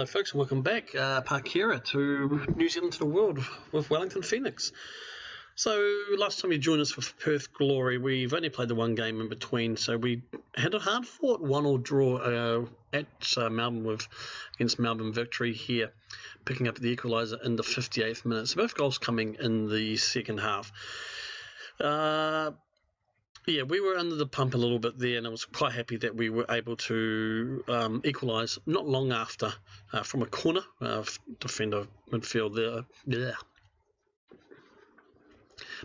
Hello folks and welcome back, Parkera to New Zealand to the world with Wellington Phoenix. So last time you joined us with Perth Glory, we've only played the one game in between, so we had a hard fought 1-1 draw at Melbourne against Melbourne Victory here, picking up the equaliser in the 58th minute. So both goals coming in the second half. Yeah, we were under the pump a little bit there, and I was quite happy that we were able to equalise not long after from a corner, defender midfield there. Yeah.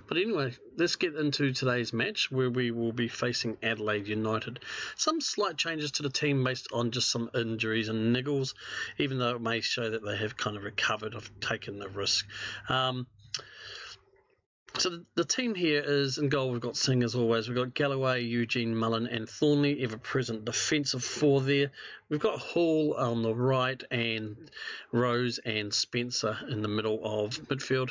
But anyway, let's get into today's match where we will be facing Adelaide United. Some slight changes to the team based on just some injuries and niggles, even though it may show that they have kind of recovered, have taken the risk. So the team here is in goal. We've got Singh as always. We've got Galloway, Eugene, Mullen and Thornley, ever-present defensive four there. We've got Hall on the right and Rose and Spencer in the middle of midfield.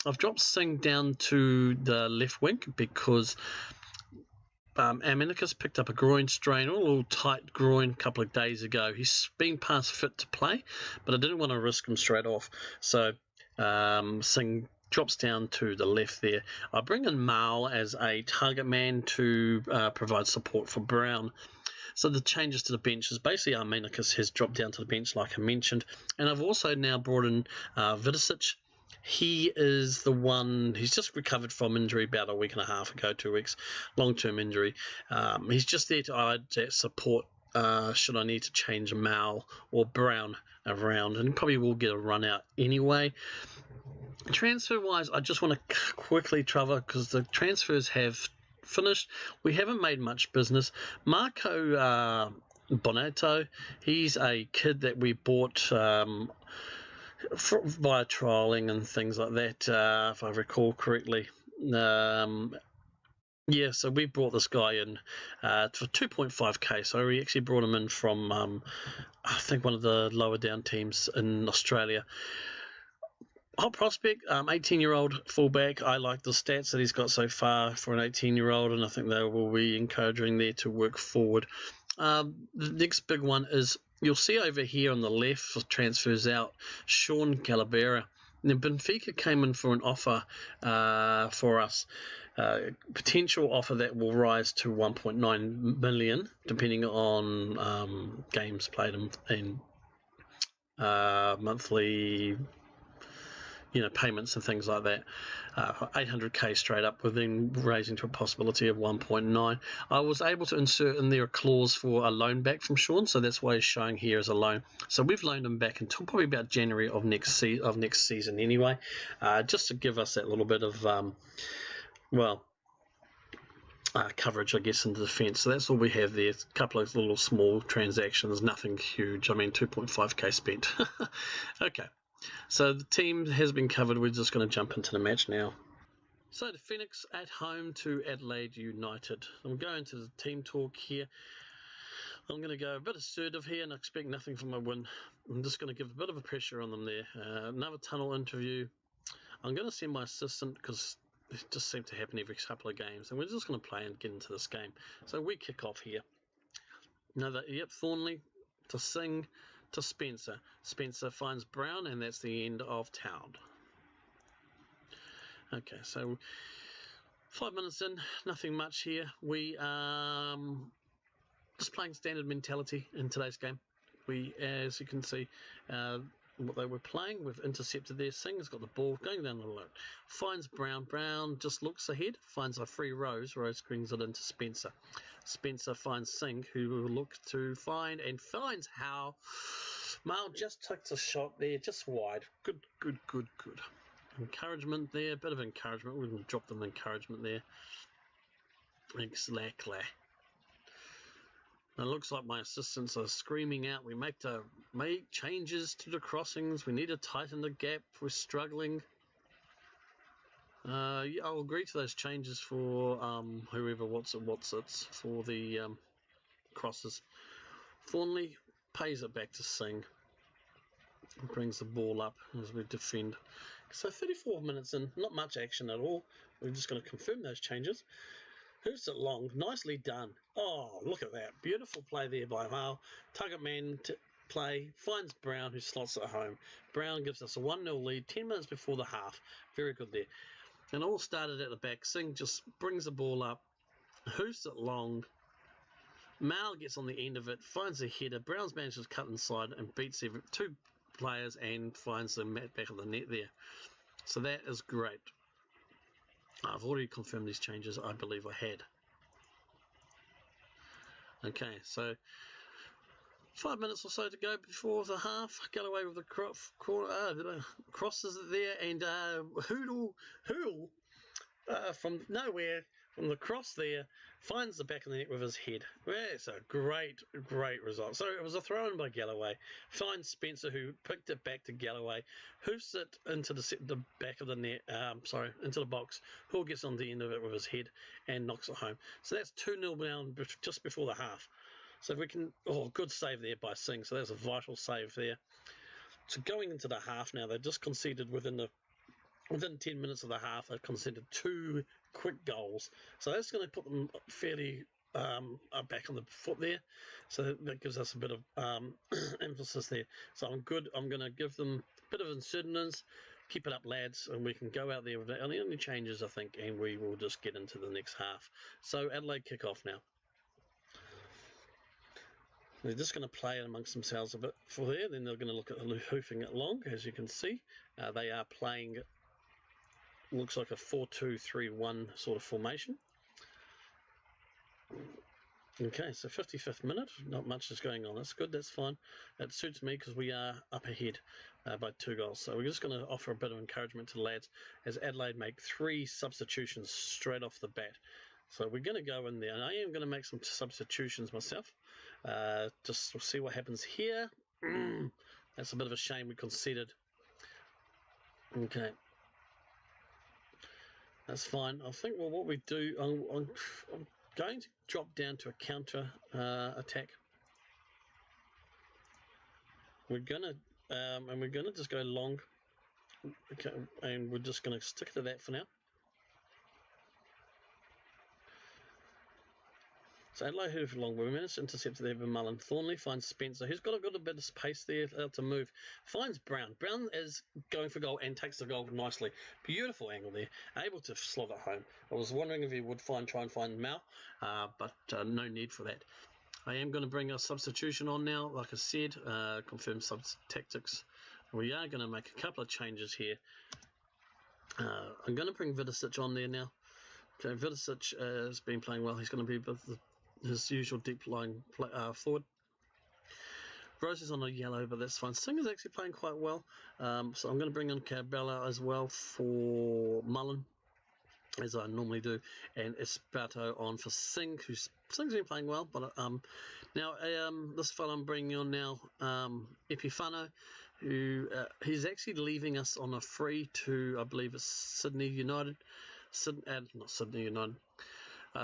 I've dropped Singh down to the left wing because Aminicus picked up a groin strain, a little tight groin a couple of days ago. He's been past fit to play, but I didn't want to risk him straight off. So Singh drops down to the left there. I bring in Mal as a target man to provide support for Brown. So the changes to the bench is basically Armenicus has dropped down to the bench like I mentioned. And I've also now brought in Vidicic. He is the one, he's just recovered from injury about a week and a half ago, 2 weeks, long-term injury. He's just there to add that support should I need to change Mal or Brown around, and probably will get a run out anyway. Transfer-wise, I just want to quickly cover because the transfers have finished. We haven't made much business. Marco Bonato, he's a kid that we bought via trialling and things like that, if I recall correctly. Yeah, so we brought this guy in for 2.5k. So we actually brought him in from, I think, one of the lower down teams in Australia. Hot prospect, 18-year-old fullback. I like the stats that he's got so far for an 18-year-old, and I think they will be encouraging there to work forward. The next big one is, you'll see over here on the left for transfers out, Sean Calabera. Now, Benfica came in for an offer for us, potential offer that will rise to 1.9 million, depending on games played and monthly payments and things like that. 800k straight up, with then raising to a possibility of 1.9. I was able to insert in there a clause for a loan back from Sean, so that's why he's showing here as a loan. So we've loaned him back until probably about January of next season anyway, just to give us that little bit of coverage, I guess, in the defence. So that's all we have there. A couple of little small transactions, nothing huge. I mean, 2.5k spent. Okay. So the team has been covered. We're just going to jump into the match now. So the Phoenix at home to Adelaide United. I'm going to the team talk here. I'm going to go a bit assertive here and expect nothing from a win. I'm just going to give a bit of a pressure on them there. Another tunnel interview. I'm going to send my assistant because it just seems to happen every couple of games. And we're just going to play and get into this game. So we kick off here. Thornley to Singh to Spencer. Spencer finds Brown, and that's the end of town. Okay, so 5 minutes in, nothing much here. We just playing standard mentality in today's game. We, as you can see, what they were playing, we've intercepted there. Singh's got the ball going down the road, finds Brown. Brown just looks ahead, finds a free Rose. Rose brings it into Spencer. Spencer finds Singh, who will look to find and finds Howe. Mal just took a shot there, just wide. Good. Encouragement there, a bit of encouragement. We're going to drop them encouragement there. Exactly. It looks like my assistants are screaming out, we make changes to the crossings, we need to tighten the gap, we're struggling. Yeah, I'll agree to those changes for whoever what's it for the crosses. Thornley pays it back to Singh. Brings the ball up as we defend. So 34 minutes in, not much action at all. We're just going to confirm those changes. Who's it long? Nicely done. Oh, look at that. Beautiful play there by Mal. Target man play, finds Brown, who slots it home. Brown gives us a 1-0 lead 10 minutes before the half. Very good there. And all started at the back. Singh just brings the ball up, hoofs it long. Mal gets on the end of it, finds a header. Brown's manages to cut inside and beats two players and finds the back of the net there. So that is great. I've already confirmed these changes. I believe I had. Okay, so 5 minutes or so to go before the half. Got away with the crosses there, and Hoodle from nowhere, from the cross there, finds the back of the net with his head. That's a great result. So it was a throw-in by Galloway. Finds Spencer, who picked it back to Galloway, hoofs it into the back of the net, into the box. Hall gets on the end of it with his head and knocks it home. So that's 2-0 down just before the half. So if we can, good save there by Singh. So that's a vital save there. So going into the half now, they've just conceded within 10 minutes of the half, they've conceded 2 quick goals. So that's going to put them fairly back on the foot there. So that gives us a bit of emphasis there. So I'm good. I'm going to give them a bit of incidence. Keep it up, lads, and we can go out there with the only changes, I think, and we will just get into the next half. So Adelaide kick off now. They're just going to play it amongst themselves a bit for there. Then they're going to look at hoofing it long, as you can see. They are playing, looks like a 4-2-3-1 sort of formation. Okay, so 55th minute. Not much is going on. That's good. That's fine. That suits me because we are up ahead by 2 goals. So we're just going to offer a bit of encouragement to the lads as Adelaide make 3 substitutions straight off the bat. So we're going to go in there, and I am going to make some substitutions myself. Just see what happens here. That's a bit of a shame we conceded. Okay. That's fine. I think, well, what we do, I'm going to drop down to a counter attack. We're going to, and we're going to just go long. Okay, and we're just going to stick to that for now. So Adelaide hoof long. We managed to intercept there by Mullen. Thornley finds Spencer, who's got a good bit of space there to move. Finds Brown. Brown is going for goal and takes the goal nicely. Beautiful angle there. Able to slot it home. I was wondering if he would try and find Mal, but no need for that. I am going to bring a substitution on now. Like I said, confirm tactics. We are going to make a couple of changes here. I'm going to bring Vidicic on there now. Okay, Vidicic has been playing well. He's going to be with his usual deep line forward. Rose is on a yellow, but that's fine. Singh is actually playing quite well. So I'm going to bring in Cabella as well for Mullen, as I normally do, and Esparto on for Singh, Singh's been playing well. But now this fellow I'm bringing on now, Epifano, who he's actually leaving us on a free to, I believe it's Sydney United. Not Sydney United.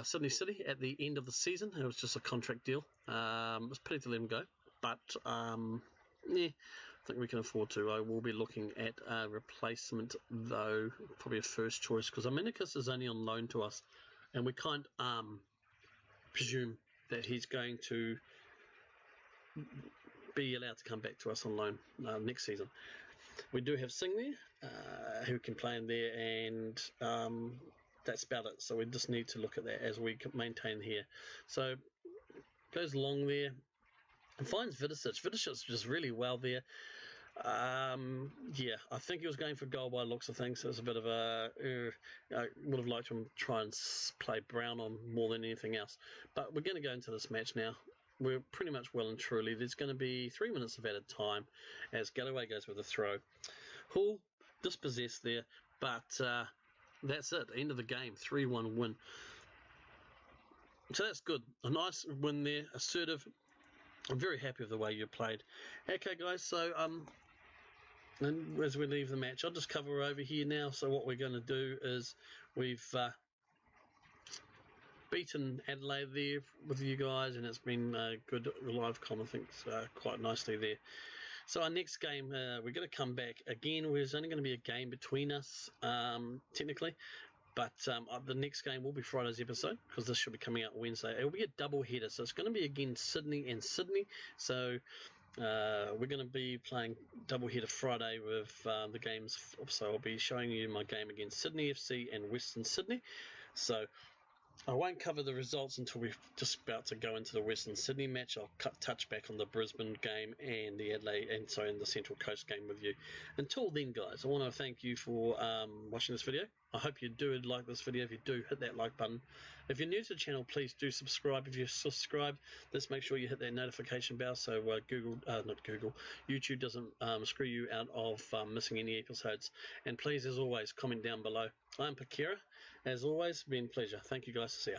Sydney City at the end of the season. It was just a contract deal. It was pity to let him go, but yeah, I think we can afford to. I will be looking at a replacement though, probably a first choice, because Aminicus is only on loan to us, and we can't presume that he's going to be allowed to come back to us on loan next season. We do have Singh there, who can play in there, and that's about it. So we just need to look at that as we maintain here. So goes long there and finds Vidicic. Vidicic just really well there. Yeah, I think he was going for goal by looks of things. So it's a bit of a I would have liked to try and play Brown on more than anything else. But we're going to go into this match now. We're pretty much well and truly. There's going to be 3 minutes of added time as Galloway goes with a throw. Hull dispossessed there, but that's it. End of the game. 3-1 win. So that's good. A nice win there. Assertive. I'm very happy with the way you played. Okay, guys. So and as we leave the match, I'll just cover over here now. So what we're going to do is we've beaten Adelaide there with you guys, and it's been a good live com, I think, quite nicely there. So our next game, we're going to come back again. There's only going to be a game between us, technically, but the next game will be Friday's episode, because this should be coming out Wednesday. It will be a double header, so it's going to be again Sydney and Sydney. So We're going to be playing doubleheader Friday with the games, so I'll be showing you my game against Sydney FC and Western Sydney. So I won't cover the results until we're just about to go into the Western Sydney match. I'll touch back on the Brisbane game and the Adelaide and the Central Coast game with you. Until then, guys, I want to thank you for watching this video. I hope you do like this video. If you do, hit that like button. If you're new to the channel, please do subscribe. If you're subscribed, let's make sure you hit that notification bell so YouTube doesn't screw you out of missing any episodes. And please, as always, comment down below. I'm Parkera. As always, been a pleasure. Thank you guys. See ya.